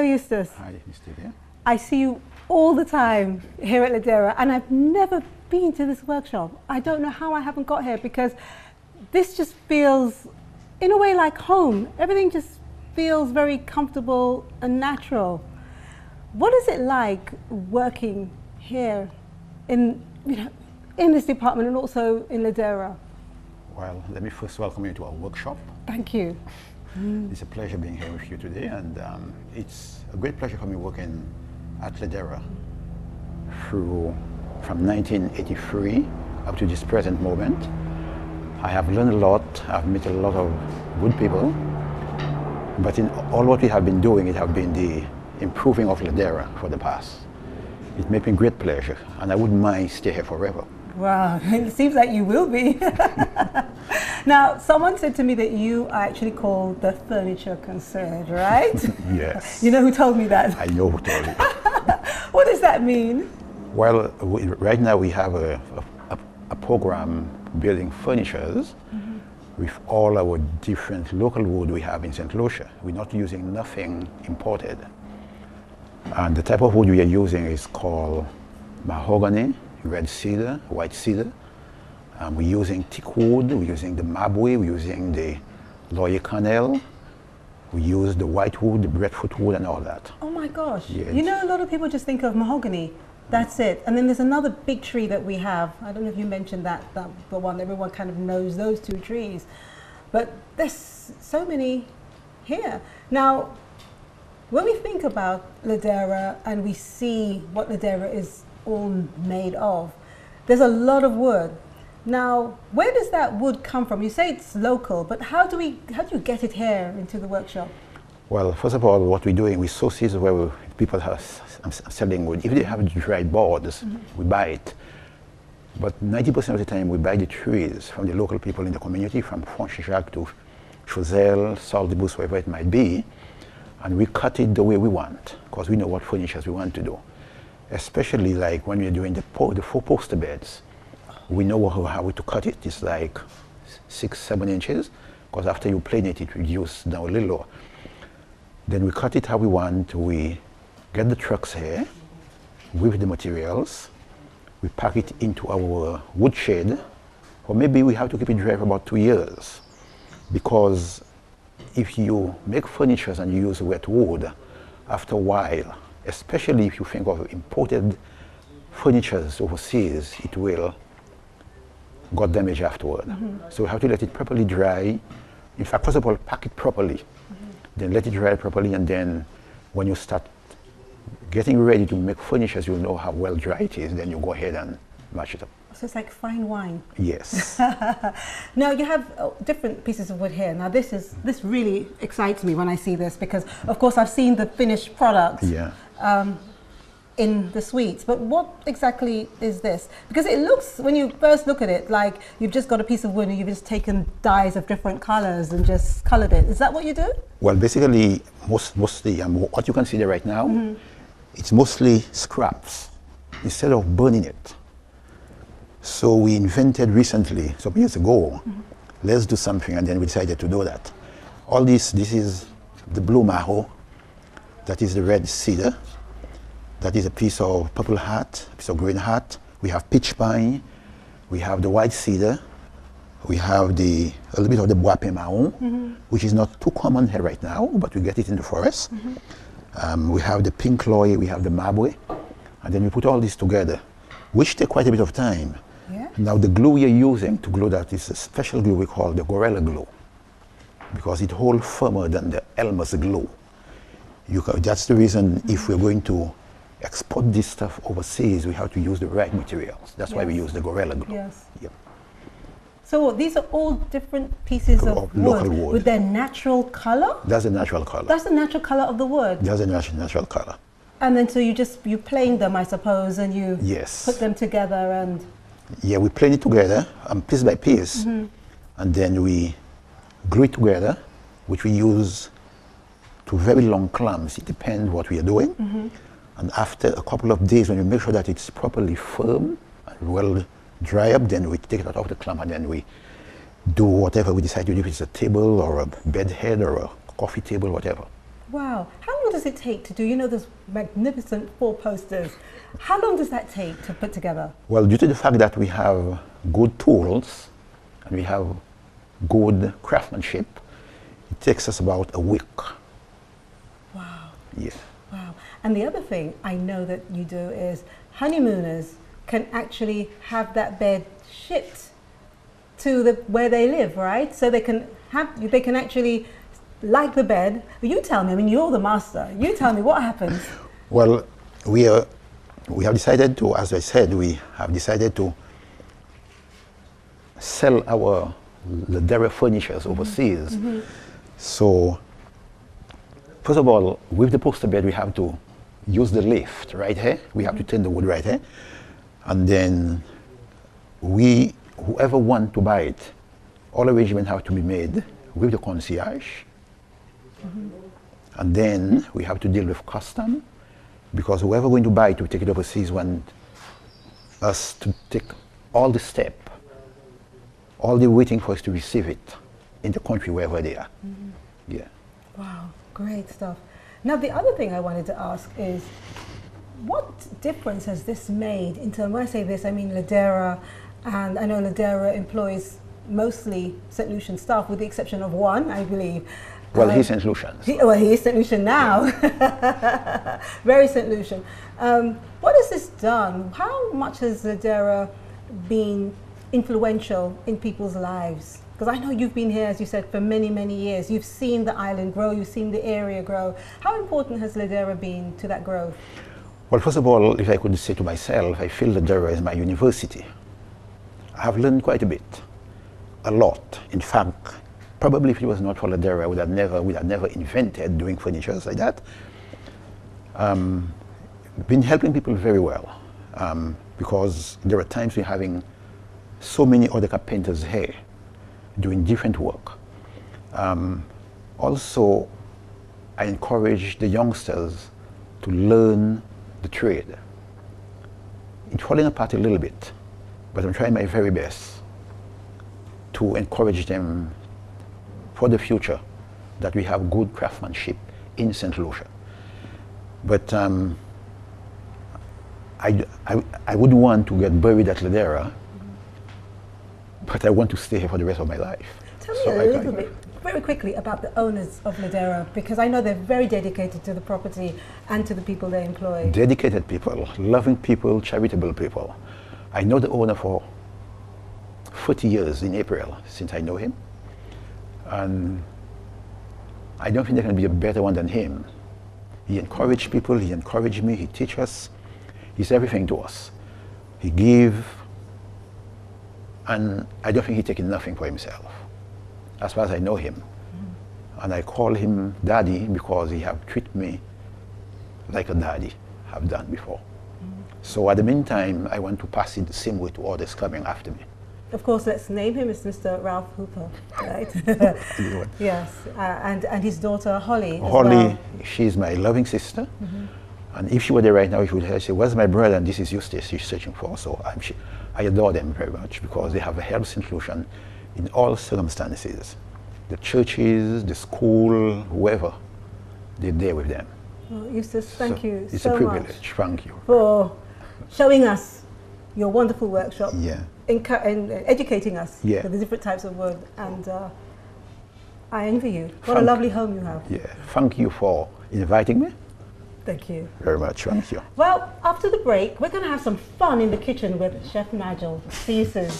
Hello, Eustace. Hi, Miss Delia. I see you all the time here at Ladera, and I've never been to this workshop. I don't know how I haven't got here, because this just feels, in a way, like home. Everything just feels very comfortable and natural. What is it like working here in this department and also in Ladera? Well, let me first welcome you to our workshop. Thank you. It's a pleasure being here with you today, and it's a great pleasure for me working at Ladera from 1983 up to this present moment. I have learned a lot, I've met a lot of good people, but in all what we have been doing, it has been the improving of Ladera for the past. It makes me great pleasure, and I wouldn't mind stay here forever. Wow, it seems like you will be. Now, someone said to me that you are actually called the furniture concierge, right? Yes. You know who told me that? I know who told you. What does that mean? Well, right now we have a program building furnitures with all our different local wood we have in St. Lucia. We're not using nothing imported. And the type of wood we are using is called mahogany, red cedar, white cedar. We're using teak wood, we're using the mabwe, we're using the laurier cannel. We use the white wood, the breadfruit wood, and all that. Oh my gosh. Yeah. You know, a lot of people just think of mahogany. That's it. And then there's another big tree that we have. I don't know if you mentioned that the one, everyone kind of knows those two trees. But there's so many here. Now, when we think about Ladera and we see what Ladera is all made of, there's a lot of wood. Now, where does that wood come from? You say it's local, but how do you get it here into the workshop? Well, first of all, what we're doing, we sow seeds where people are selling wood. If they have dry boards, we buy it. But 90% of the time, we buy the trees from the local people in the community, from Franchichac to Choiseul, Saldibus, wherever it might be, and we cut it the way we want, because we know what furnitures we want to do. Especially like when we're doing the 4-poster beds. We know how to cut it. It's like 6-7 inches, because after you plane it, it reduces down a little lower. Then we cut it how we want. We get the trucks here with the materials. We pack it into our wood shed, or maybe we have to keep it dry for about 2 years, because if you make furniture and you use wet wood, after a while, especially if you think of imported furniture overseas, it will got damage afterward. So we have to let it properly dry. In fact, first of all, pack it properly, then let it dry properly, and then when you start getting ready to make furniture, you'll know how well dry it is, then you go ahead and match it up. So it's like fine wine. Yes. Now you have different pieces of wood here. Now this really excites me when I see this, because of course I've seen the finished product. Yeah. In the suites, but what exactly is this? Because it looks, when you first look at it, like you've just got a piece of wood and you've just taken dyes of different colors and just colored it. Is that what you do? Well, basically, mostly what you can see there right now, it's mostly scraps instead of burning it. So we invented recently, some years ago, let's do something, and then we decided to do that. All this is the blue maho, that is the red cedar. That is a piece of purple hat, a piece of green hat. We have pitch pine. We have the white cedar. We have a little bit of the bois marron, which is not too common here right now, but we get it in the forest. We have the pink laurier, we have the mabwe, and then we put all this together, which takes quite a bit of time. Yeah. Now the glue we are using to glue that is a special glue we call the Gorilla glue, because it holds firmer than the Elmer's glue. That's the reason if we're going to export this stuff overseas, we have to use the right materials. That's why we use the Gorilla glue. Yes. Yep. So these are all different pieces of local wood with their natural color? That's the natural color. That's the natural color of the wood? That's the natural color. And then so you plane them, I suppose, and you put them together and... Yeah, we plane it together, piece by piece, and then we glue it together, which we use to very long clamps. It depends what we are doing. And after a couple of days, when we make sure that it's properly firm and well dry up, then we take it out of the clamp, and then we do whatever we decide to do, if it's a table or a bed head or a coffee table, whatever. Wow. How long does it take to do, you know, those magnificent 4 posters? How long does that take to put together? Well, due to the fact that we have good tools and we have good craftsmanship, it takes us about a week. Wow. Yeah. Wow. And the other thing I know that you do is honeymooners can actually have that bed shipped to where they live, right? So they can actually like the bed. You tell me, I mean, you're the master. You tell me what happens. Well, we have decided to, as I said, we have decided to sell our Ladera furnitures overseas. Mm-hmm. So, first of all, with the poster bed, we have to use the lift right here. We have to turn the wood right here. And then whoever wants to buy it, all arrangements have to be made with the concierge. Mm-hmm. And then we have to deal with custom, because whoever going to buy it to take it overseas want us to take all the step, all the waiting for us to receive it in the country wherever they are. Mm-hmm. Yeah. Wow, great stuff. Now the other thing I wanted to ask is, what difference has this made in terms, when I say this, I mean Ladera, and I know Ladera employs mostly St. Lucian staff, with the exception of one, I believe. Well, he's St. Lucian. He is St. Lucian now. Yeah. Very St. Lucian. What has this done? How much has Ladera been influential in people's lives? Because I know you've been here, as you said, for many, many years. You've seen the island grow, you've seen the area grow. How important has Ladera been to that growth? Well, first of all, if I could say to myself, I feel Ladera is my university. I have learned quite a bit, a lot. In fact, probably if it was not for Ladera, I would have never invented doing furniture like that. Been helping people very well, because there are times we're having so many other carpenters here doing different work. Also, I encourage the youngsters to learn the trade. It's falling apart a little bit, but I'm trying my very best to encourage them for the future, that we have good craftsmanship in St. Lucia. But I wouldn't want to get buried at Ladera, but I want to stay here for the rest of my life. Tell me a little bit, very quickly, about the owners of Ladera, because I know they're very dedicated to the property and to the people they employ. Dedicated people, loving people, charitable people. I know the owner for 40 years in April, since I know him. And I don't think there can be a better one than him. He encouraged people, he encouraged me, he teaches us. He's everything to us. He gives, and I don't think he's taking nothing for himself, as far as I know him. Mm. And I call him Daddy because he have treated me like a daddy have done before. Mm. So at the meantime, I want to pass it the same way to others coming after me. Of course, let's name him as Mr. Ralph Hooper, right? Yes, and his daughter Holly. Holly, she's my loving sister. Mm-hmm. And if she were there right now, she would say, "Where's my brother?" And this is Eustace she's searching for. So I adore them very much, because they have helped St. Lucian in all circumstances. The churches, the school, whoever, they're there with them. Well, Eustace, thank you It's so a privilege. much. Thank you for showing us your wonderful workshop. Yeah. And educating us yeah. with the different types of wood, and I envy you. What a lovely home you have. Yeah, thank you for inviting me. Thank you. Very much, thank you. Well, after the break, we're going to have some fun in the kitchen with Chef Nigel. See you soon.